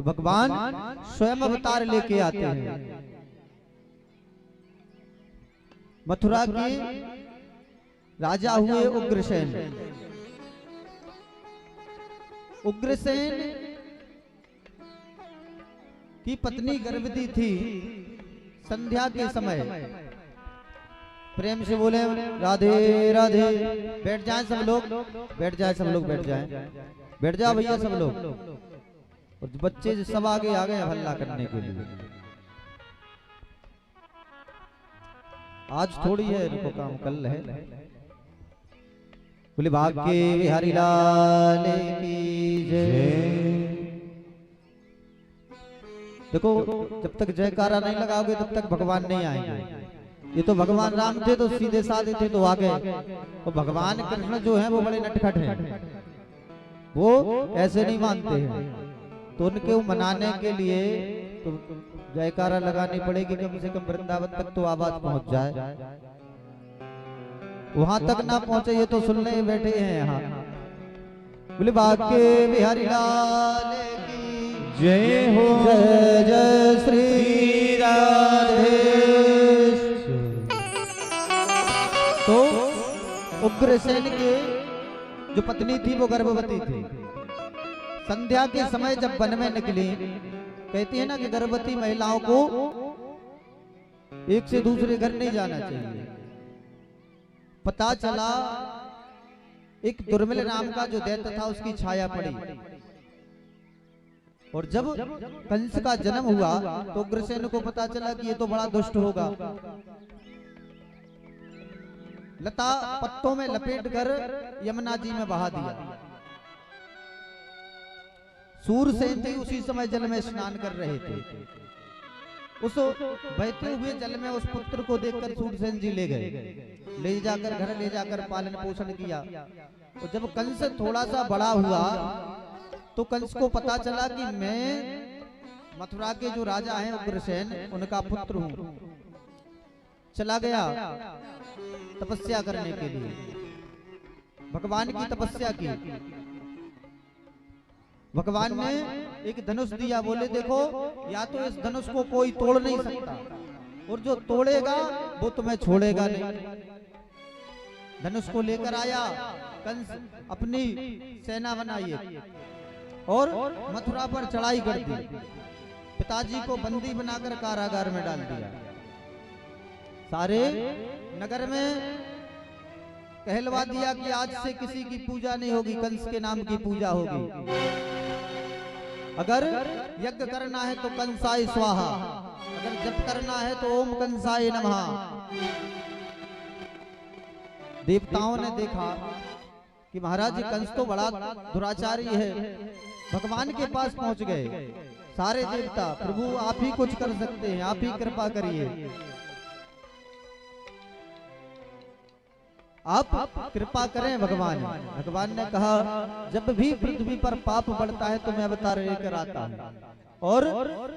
तो भगवान स्वयं अवतार लेके आते हैं। मथुरा के राजा हुए उग्रसेन। उग्रसेन की पत्नी गर्भवती थी। संध्या के समय प्रेम से बोले राधे राधे। बैठ जाएं सब लोग, बैठ जाएं सब लोग, बैठ जाएं, बैठ जाओ भैया सब लोग। और बच्चे सब आगे आ गए हल्ला करने के लिए। आज थोड़ी है, इनको काम कल है। बोले भाग के बिहारी लाल की जय। देखो जब तक जयकारा नहीं लगाओगे तब तक भगवान नहीं आएंगे। ये तो भगवान राम थे तो सीधे साधे थे तो आ गए। और भगवान कृष्ण जो है वो बड़े नटखट हैं, वो ऐसे नहीं मानते हैं। तो उनके मनाने के लिए तो जयकारा लगानी पड़ेगी। कम से कम वृंदावन तक तो आवाज पहुंच जाए। वहां तक ना पहुंचे ये तो सुनने बैठे हैं यहाँ। बोले बाके बिहारी लाल की जय हो। जय जय श्री राधे। तो उग्रसेन के जो पत्नी थी वो गर्भवती थी। संध्या के समय जब वन में निकली, कहती है ना कि गर्भवती महिलाओं को एक से दूसरे घर नहीं जाना चाहिए। पता चला एक दुर्मिल नाम का जो दैत्य था उसकी छाया पड़ी। और जब कंस का जन्म हुआ तो उग्रसेन को पता चला कि ये तो बड़ा दुष्ट होगा। लता पत्तों में लपेटकर यमुना जी में बहा दिया। सूरसेन थे उसी समय जल में स्नान कर रहे थे। उस बहते हुए जल में उस पुत्र को देखकर सूरसेन जी ले गए। ले जाकर घर ले जाकर पालन पोषण किया। और जब कंस थोड़ा सा बड़ा हुआ तो कंस को पता चला कि मैं मथुरा के जो राजा हैं उग्रसेन उनका पुत्र हूं। चला गया तपस्या करने के लिए, भगवान की तपस्या की। भगवान ने एक धनुष दिया। बोले देखो या तो इस धनुष को कोई तोड़ नहीं सकता और जो तोड़ेगा वो तुम्हें छोड़ेगा नहीं। धनुष को लेकर आया कंस, अपनी सेना बनाई और मथुरा पर चढ़ाई कर दी। पिताजी को बंदी बनाकर कारागार में डाल दिया। सारे नगर में कहलवा दिया कि आज से किसी की पूजा नहीं होगी, कंस के नाम की पूजा होगी। अगर यज्ञ करना है तो कंसाय स्वाहा, अगर जप करना है तो ओम कंसाय नमः। देवताओं ने देखा कि महाराज जी कंस तो बड़ा दुराचारी है। भगवान के पास पहुंच गए सारे देवता। प्रभु आप ही कुछ कर सकते हैं, आप ही कृपा करिए, आप कृपा करें भगवान। भगवान ने कहा जब भी पृथ्वी पर पाप बढ़ता है तो मैं अवतार लेकर आता हूं और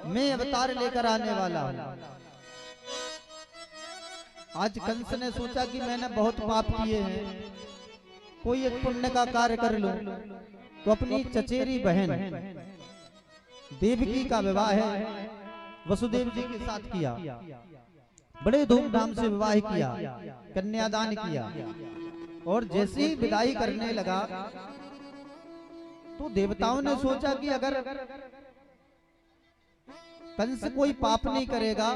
मैं अवतार लेकर आने वाला हूं। आज कंस ने सोचा कि मैंने बहुत पाप किए हैं, कोई एक पुण्य का कार्य कर लूं। तो अपनी चचेरी बहन देवकी का विवाह है वसुदेव जी के साथ किया। बड़े धूमधाम से विवाह किया, कन्यादान किया। और जैसे ही विदाई करने लगा तो देवताओं ने सोचा कि अगर कंस कोई पाप नहीं करेगा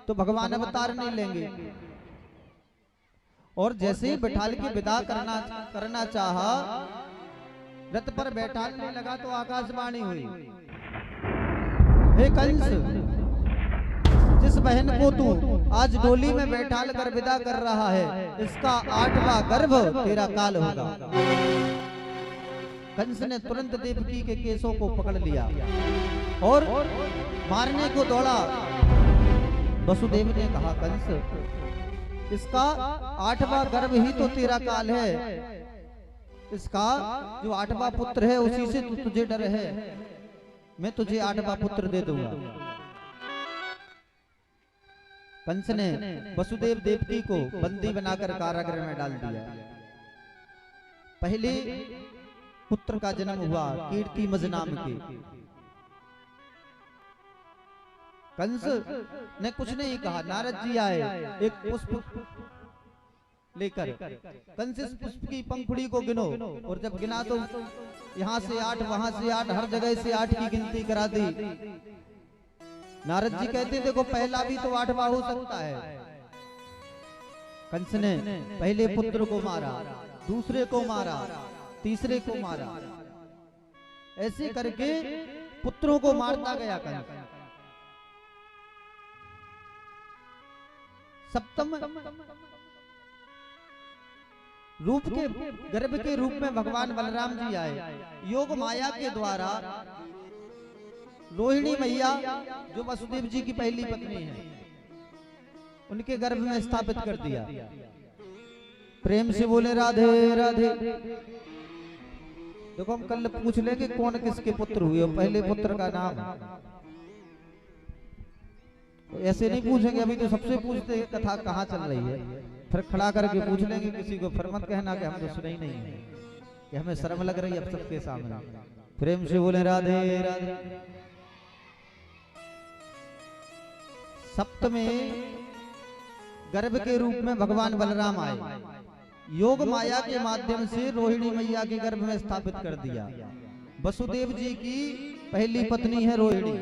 तो भगवान अवतार नहीं लेंगे। और जैसे ही बिठाल के विदा करना चाहा, रथ पर बैठाने लगा तो आकाशवाणी हुई, हे कंस, जिस बहन को तू आज डोली में बैठाल कर विदा कर रहा है इसका 8वां गर्भ तेरा काल होगा। कंस ने तुरंत देवकी के केसों को पकड़ लिया और मारने को दौड़ा। वसुदेव ने कहा कंस, इसका 8वां गर्भ ही तो तेरा काल है, इसका जो 8वां पुत्र है उसी से तुझे डर है, मैं तुझे 8वां पुत्र दे दूंगा। कंस ने वसुदेव देवकी को बंदी बनाकर कारागृह में डाल दिया। पहले पुत्र का जन्म हुआ कीर्तिमज नाम के। कंस ने कुछ नहीं कहा। नारद जी आए एक पुष्प लेकर, कंस इस पुष्प की पंखुड़ी को गिनो, और जब गिना तो यहाँ से 8 वहां से 8 हर जगह से 8 की गिनती करा दी। नारद जी कहते देखो पहला भी तो 8वां हो सकता है। कंस ने पहले पुत्र को मारा, दूसरे को मारा, तीसरे को मारा, ऐसे करके पुत्रों को मारता गया कंस। सप्तम रूप के गर्भ के रूप में भगवान बलराम जी आए। योग माया के द्वारा रोहिणी मैया जो वसुदेव जी की पहली पत्नी है, उनके गर्भ में स्थापित कर दिया। प्रेम से बोले राधे राधे। देखो हम कल पूछ लेंगे कौन किसके पुत्र हुए, पहले पुत्र का नाम। तो ऐसे नहीं पूछेंगे, अभी तो सबसे पूछते हैं कथा कहाँ चल रही है, फिर खड़ा करके पूछ लेंगे किसी को। फिर मत कहना कि हम तो सुने ही नहीं है, कि हमें शर्म लग रही है अब सबके सामने। प्रेम से बोले राधे राधे। सप्तमे गर्भ के रूप में भगवान बलराम आए, योग माया के माध्यम से रोहिणी मैया के गर्भ में स्थापित कर दिया। वसुदेव जी की पहली पत्नी है रोहिणी।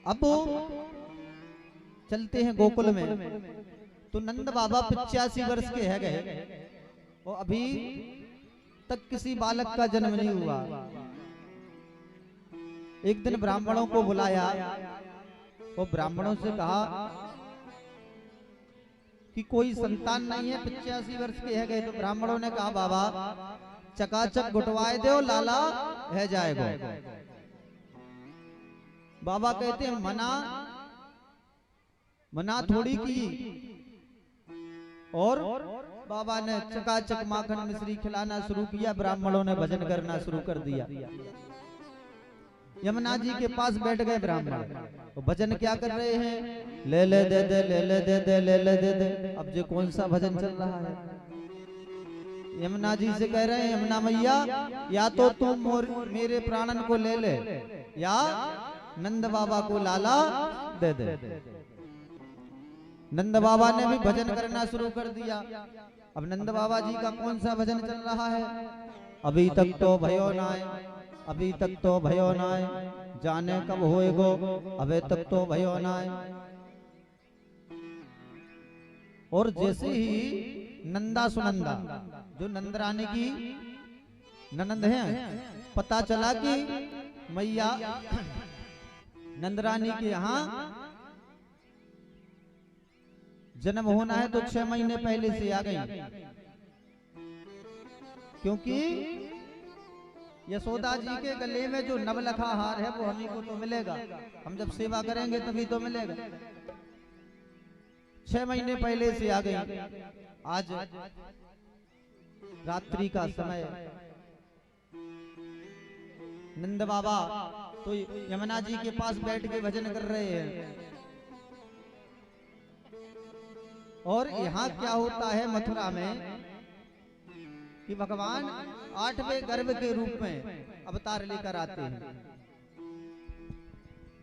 अब चलते हैं गोकुल में, तो नंद बाबा 85 वर्ष के है गए, और अभी तक किसी बालक का जन्म नहीं हुआ। एक दिन ब्राह्मणों को बुलाया, और ब्राह्मणों से कहा कि कोई संतान नहीं है, 85 वर्ष के है गए। तो ब्राह्मणों ने कहा बाबा चकाचक घुटवाए दो, लाला है जाएगा। बाबा कहते हैं मना थोड़ी की, और बाबा ने चकाचक माखन मिश्री खिलाना शुरू किया। ब्राह्मणों ने भजन करना शुरू कर दिया। यमुना जी के पास बैठ गए ब्राह्मण, तो भजन क्या कर रहे हैं, ले ले दे दे, ले ले दे दे, ले ले दे दे। अब जो कौन सा भजन चल रहा है, यमुना जी से कह रहे हैं यमुना मैया या तो तुम मेरे प्राणन को ले ले, या नंद बाबा को लाला दे दे। नंद बाबा ने भी भजन करना शुरू कर दिया। अब नंद बाबा जी का कौन सा भजन चल रहा है, अभी तक तो भयो नाय, अभी तक तो भयो नाय, जाने कब होएगो, अबे तक तो भयो नाय। और जैसे ही नंदा सुनंदा जो नंदरानी की ननंद है, पता चला कि मैया नंदरानी के यहाँ जन्म होना है, तो 6 महीने पहले से आ गई, क्योंकि यशोदा जी के गले में जो नवलखा हार है वो हम ही को तो मिलेगा, हम जब सेवा करेंगे तभी तो मिलेगा। 6 महीने पहले से आ गई। आज रात्रि का समय, नंद बाबा तो यमुना जी के पास बैठ के भजन कर रहे हैं। और यहाँ क्या होता है मथुरा में कि भगवान 8वें गर्भ के रूप में अवतार लेकर आते हैं।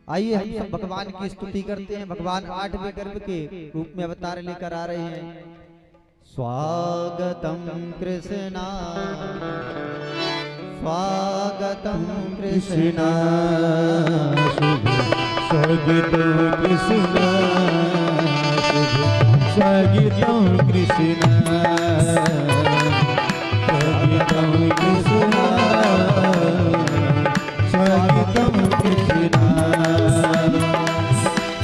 आइए हम सब भगवान की स्तुति करते हैं। भगवान 8वें गर्भ के रूप में अवतार लेकर आ रहे हैं। स्वागतम कृष्णा, स्वागतम कृष्णा, स्वागतम कृष्णा, स्वागतम कृष्णा, स्वागतम कृष्णा, स्वागतम कृष्णा,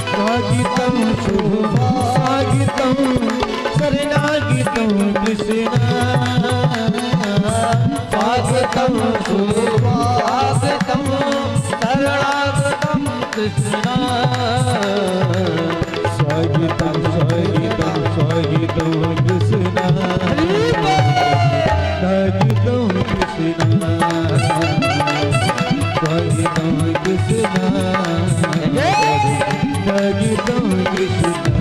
स्वागतम शुभ, स्वागतम शरणागतम कृष्णा, स्वागतम शुभ, स्वागतम शरणागतम कृष्णा, स्वागतम स्वागतम स्वागतम कृष्णा, स्वागतम कृष्णा, स्वागतम कृष्णा, स्वागतम कृष्णा।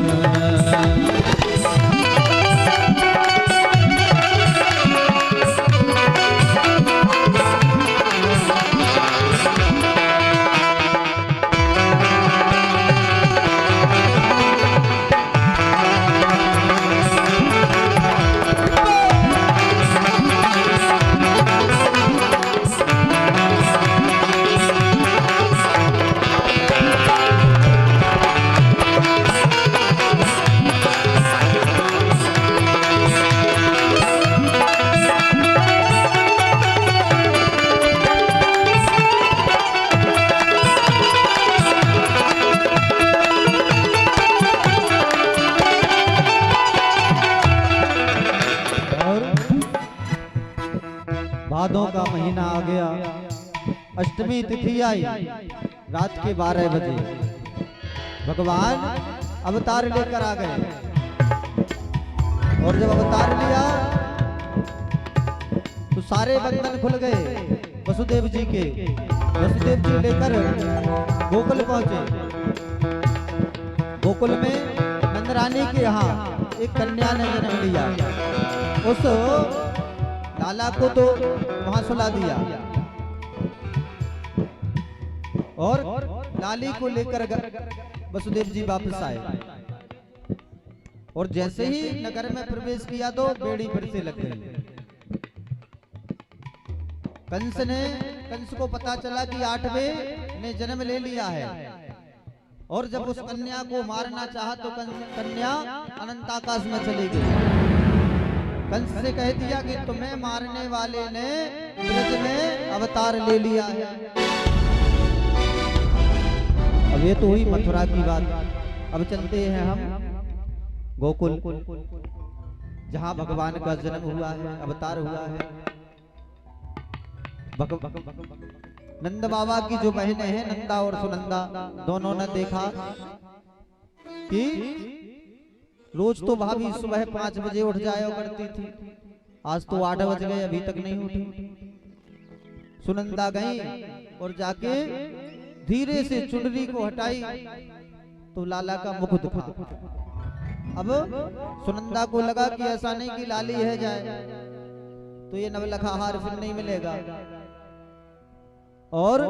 अष्टमी तिथि आई, रात के 12 बजे भगवान अवतार लेकर आ गए। और जब अवतार लिया तो सारे बंधन खुल गए वसुदेव जी के। वसुदेव जी लेकर गोकुल पहुंचे। गोकुल में नंद रानी के यहाँ एक कन्या ने जन्म लिया। उस लाला को तो वहां सुला दिया और लाली को लेकर वसुदेव जी वापस आए। और जैसे ही नगर में प्रवेश किया तो बेड़ी फिर से लग गई। कंस को पता चला कि 8वें ने जन्म ले लिया है। और जब उस कन्या को मारना चाहा तो कन्या अनंत आकाश में चली गई। कंस ने कह दिया कि तुम्हें मारने वाले ने ब्रज में अवतार ले लिया है। अब ये तो हुई मथुरा की बात। अब चलते हैं हम गोकुल, जहां भगवान का जन्म हुआ है, अवतार हुआ है। नंद बाबा की जो बहनें हैं नंदा और सुनंदा, दोनों ने देखा कि रोज तो भाभी सुबह 5 बजे उठ जाया करती थी, आज तो 8 बज गए अभी तक नहीं उठी। सुनंदा गई और जाके धीरे से चुनरी को हटाई तो लाला का मुख दिखा। अब सुनंदा को लगा कि ऐसा नहीं कि लाली है जाए तो ये नवलखा हार फिर नहीं मिलेगा। और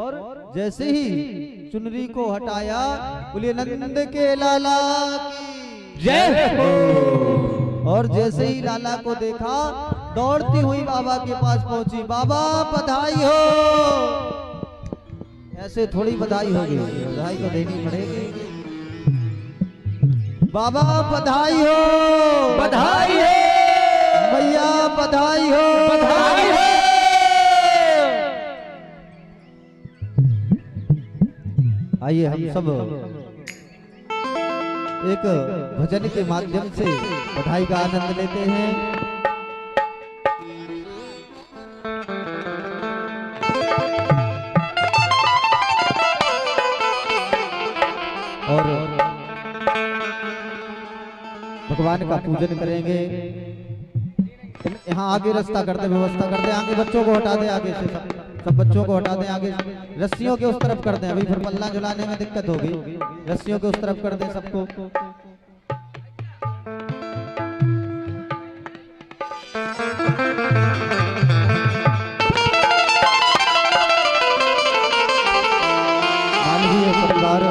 जैसे ही चुनरी को हटाया, बोलिए नंद के लाला की जय हो। और जैसे ही लाला को देखा, दौड़ती हुई बाबा के पास पहुंची। बाबा बधाई हो। ऐसे थोड़ी बधाई होगी, बधाई तो देनी पड़ेगी। बाबा बधाई हो, बधाई हो, भैया बधाई हो, बधाई हो। आइए हम सब एक भजन के माध्यम से बधाई का आनंद लेते हैं। और भगवान का पूजन करेंगे। यहाँ आगे रास्ता करते, व्यवस्था करते, आगे बच्चों को हटा दे, आगे से सब बच्चों को हटा दें, आगे रस्सियों के उस तरफ कर दें, अभी फिर पल्ला झुलाने में दिक्कत होगी। रस्सियों के उस तरफ कर दें सबको। मालवीय परिवार,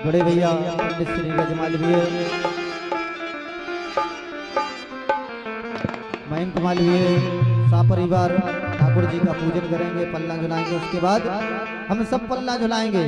बड़े भैया पंडित श्री गजमालवीय, मयंक मालवीय, परिवार ठाकुर जी का पूजन करेंगे, पल्ला झुलाएंगे। उसके बाद हम सब पल्ला झुलाएंगे।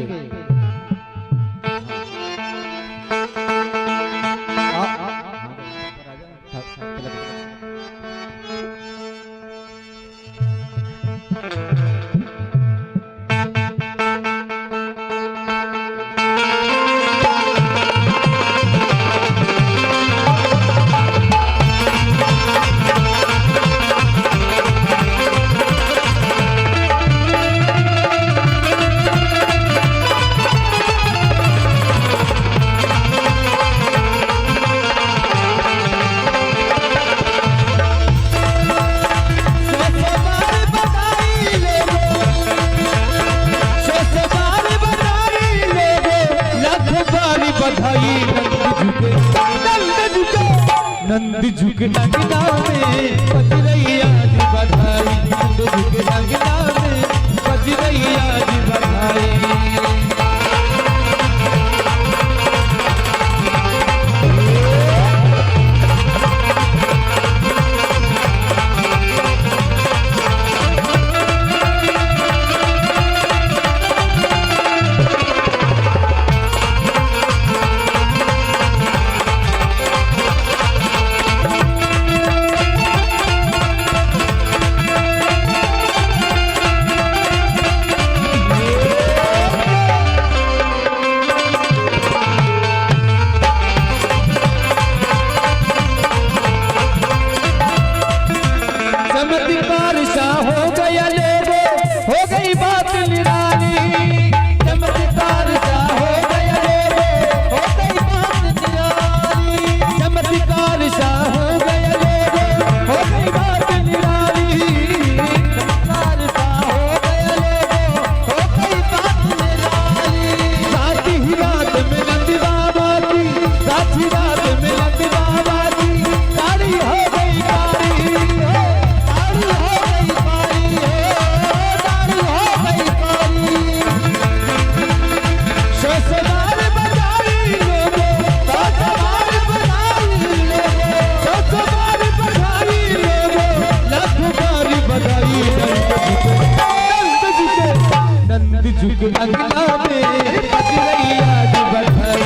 झुक अंगना में बज रही आज बधाई,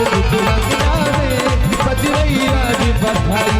झुक अंगना में बज रही आज बधाई।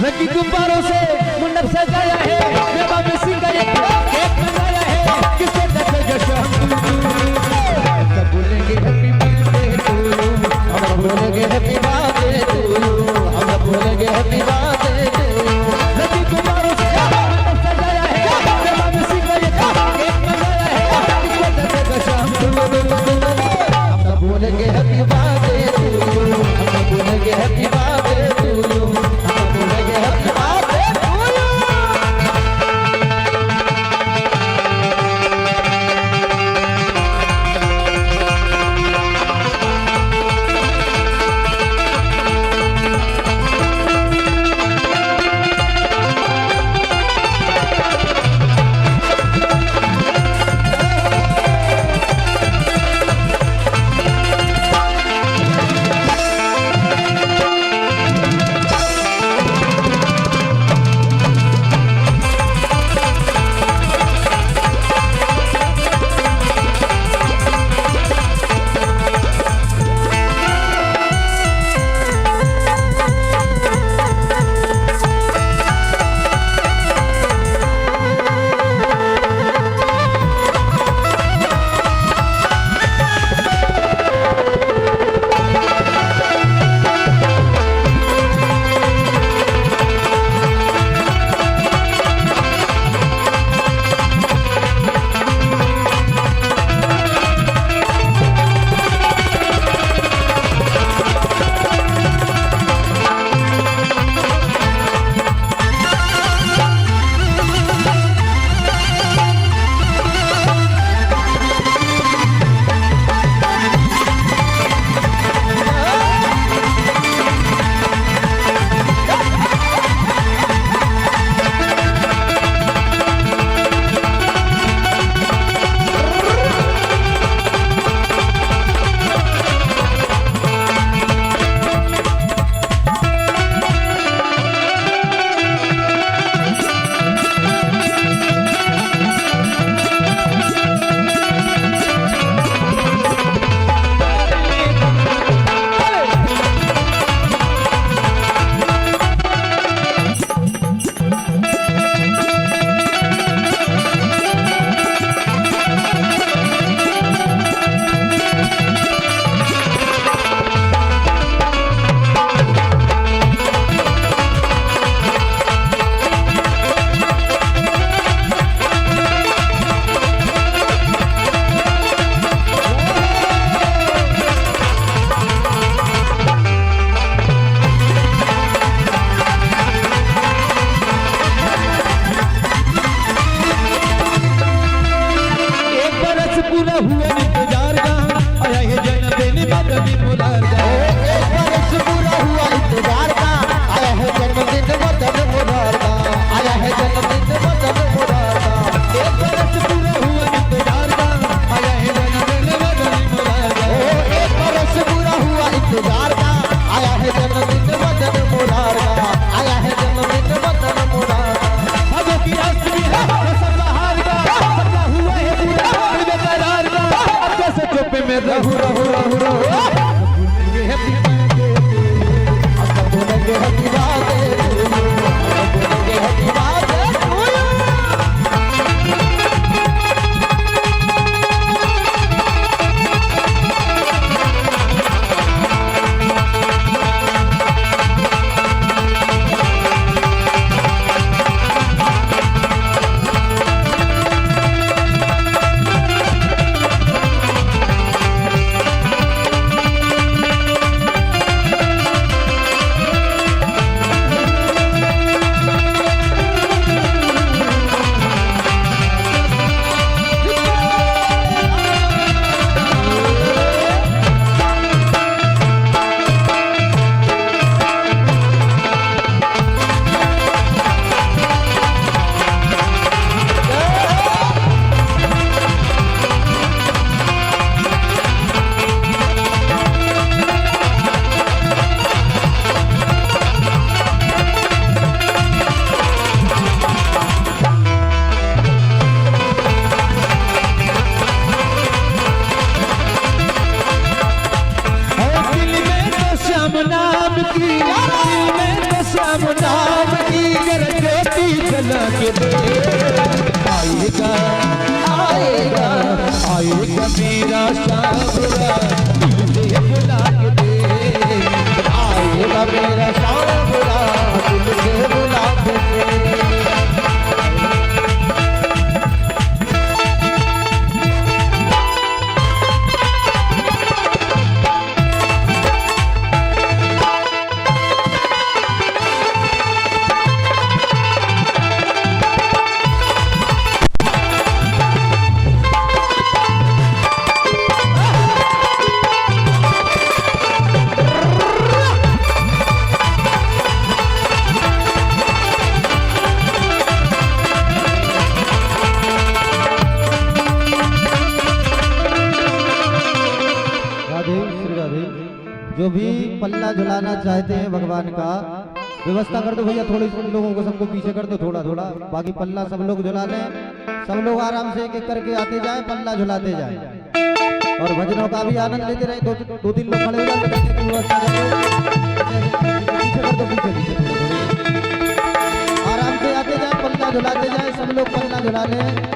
रंगी गुब्बारों से मंडप सजाया है, मेवा में सिंगाया है, केक बनाया है, किसे देखेगा शाम सब बोलेंगे हैप्पी बर्थडे टू यू, हम बोलेंगे हैप्पी बर्थडे टू यू, हम बोलेंगे हैप्पी बर्थडे टू यू। रंगी गुब्बारों से मंडप सजाया है, मेवा में सिंगाया है, केक बनाया है, किसे देखेगा शाम हम सब बोलेंगे हैप्पी बर्थडे टू यू, हम बोलेंगे हैप्पी बर्थडे टू यू। बना के दे। आएगा आएगा आएगा मेरा सांवरा दिल से बुला के दे। आएगा मेरा सांवरा दिल से बुला के दे। राधे श्री राधे। जो भी पल्ला झुलाना चाहते हैं भगवान का व्यवस्था कर दो भैया, थोड़े लोगों को सबको पीछे कर दो, थोड़ा थोड़ा, बाकी पल्ला सब लोग झुला लें। सब लोग आराम से एक एक करके आते जाए, पल्ला झुलाते जाए और भजनों का भी आनंद लेते रहे। दो तीन लोग खड़े हो जाते, व्यवस्था कर दो, पीछे कर दो, पीछे पीछे थोड़े आराम से आते जाए, पल्ला झुलाते जाए, सब लोग पल्ला झुला लें।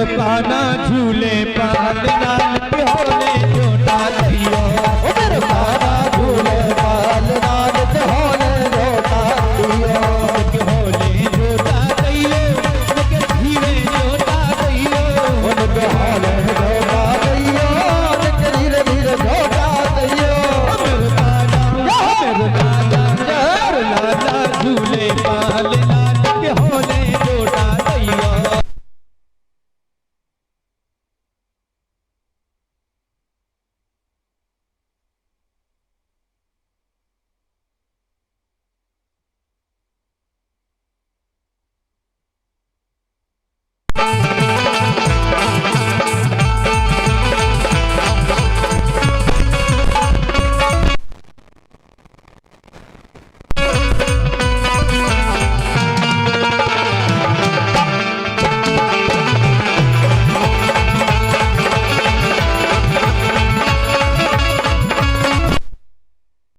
पाना झूले पालना